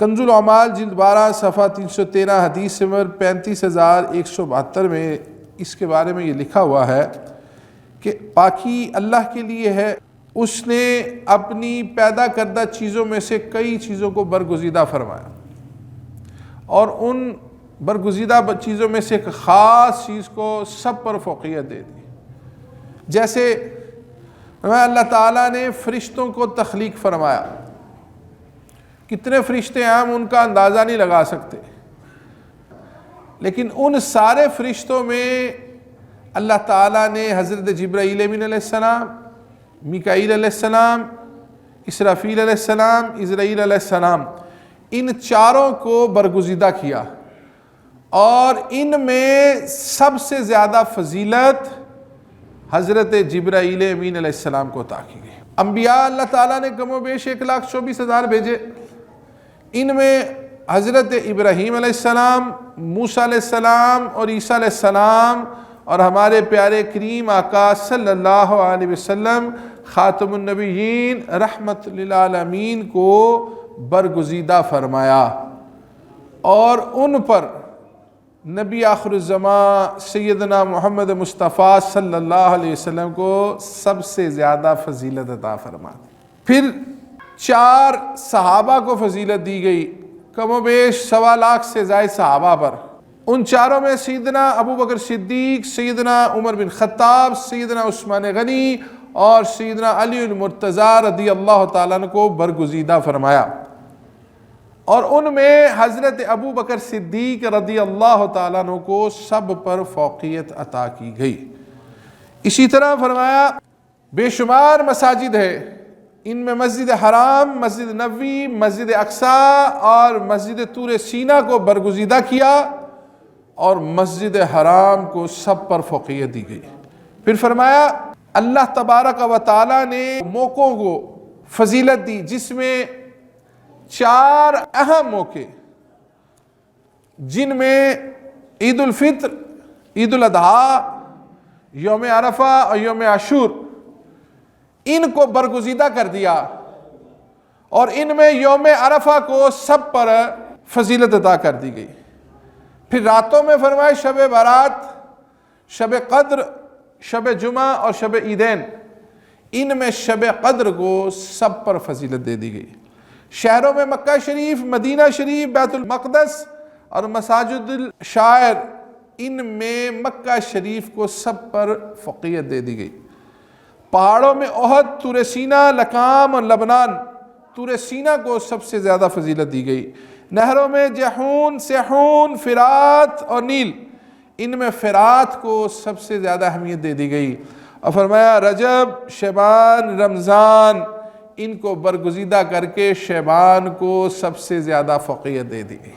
کنز الاعمال جلد 12 صفحہ 313 حدیث نمبر 35172 میں اس کے بارے میں یہ لکھا ہوا ہے کہ پاکی اللہ کے لیے ہے، اس نے اپنی پیدا کردہ چیزوں میں سے کئی چیزوں کو برگزیدہ فرمایا اور ان برگزیدہ چیزوں میں سے ایک خاص چیز کو سب پر فوقیت دے دی۔ جیسے اللہ تعالیٰ نے فرشتوں کو تخلیق فرمایا، کتنے فرشتے ہیں ہم ان کا اندازہ نہیں لگا سکتے، لیکن ان سارے فرشتوں میں اللہ تعالیٰ نے حضرت جبرائیل امین علیہ السلام، میکائیل علیہ السلام، اسرافیل علیہ السلام، عزرائیل علیہ السلام، ان چاروں کو برگزیدہ کیا، اور ان میں سب سے زیادہ فضیلت حضرت جبرائیل امین علیہ السلام کو عطا کی گئی۔ انبیاء اللہ تعالیٰ نے کم و بیش 1,24,000 بھیجے، ان میں حضرت ابراہیم علیہ السلام، موسیٰ علیہ السلام اور عیسیٰ علیہ السلام اور ہمارے پیارے کریم آقا صلی اللہ علیہ وسلم خاتم النبیین رحمت للعالمین کو برگزیدہ فرمایا، اور ان پر نبی آخر الزمان سیدنا محمد مصطفیٰ صلی اللہ علیہ وسلم کو سب سے زیادہ فضیلت عطا فرما۔ پھر 4 صحابہ کو فضیلت دی گئی، کم و بیش 1.25 لاکھ سے زائد صحابہ پر۔ ان چاروں میں سیدنا ابو بکر صدیق، سیدنا عمر بن خطاب، سیدنا عثمان غنی اور سیدنا علی المرتضیٰ رضی اللہ تعالیٰ عنہ کو برگزیدہ فرمایا، اور ان میں حضرت ابو بکر صدیق رضی اللہ تعالیٰ عنہ کو سب پر فوقیت عطا کی گئی۔ اسی طرح فرمایا بے شمار مساجد ہے، ان میں مسجد حرام، مسجد نبوی، مسجد اقصیٰ اور مسجد طور سینا کو برگزیدہ کیا، اور مسجد حرام کو سب پر فوقیت دی گئی۔ پھر فرمایا اللہ تبارک و تعالیٰ نے موقعوں کو فضیلت دی، جس میں 4 اہم موقع، جن میں عید الفطر، عید الاضحیٰ، یوم عرفہ اور یوم عاشور، ان کو برگزیدہ کر دیا، اور ان میں یوم عرفہ کو سب پر فضیلت عطا کر دی گئی۔ پھر راتوں میں فرمائے شب برات، شب قدر، شب جمعہ اور شب عیدین، ان میں شب قدر کو سب پر فضیلت دے دی گئی۔ شہروں میں مکہ شریف، مدینہ شریف، بیت المقدس اور مساجد الشعائر، ان میں مکہ شریف کو سب پر فوقیت دے دی گئی۔ پہاڑوں میں احد، طور سینا، لکام اور لبنان، طور سینا کو سب سے زیادہ فضیلت دی گئی۔ نہروں میں جہون، سیحون، فرات اور نیل، ان میں فرات کو سب سے زیادہ اہمیت دے دی گئی، اور فرمایا رجب، شعبان، رمضان، ان کو برگزیدہ کر کے شعبان کو سب سے زیادہ فوقیت دے دی گئی۔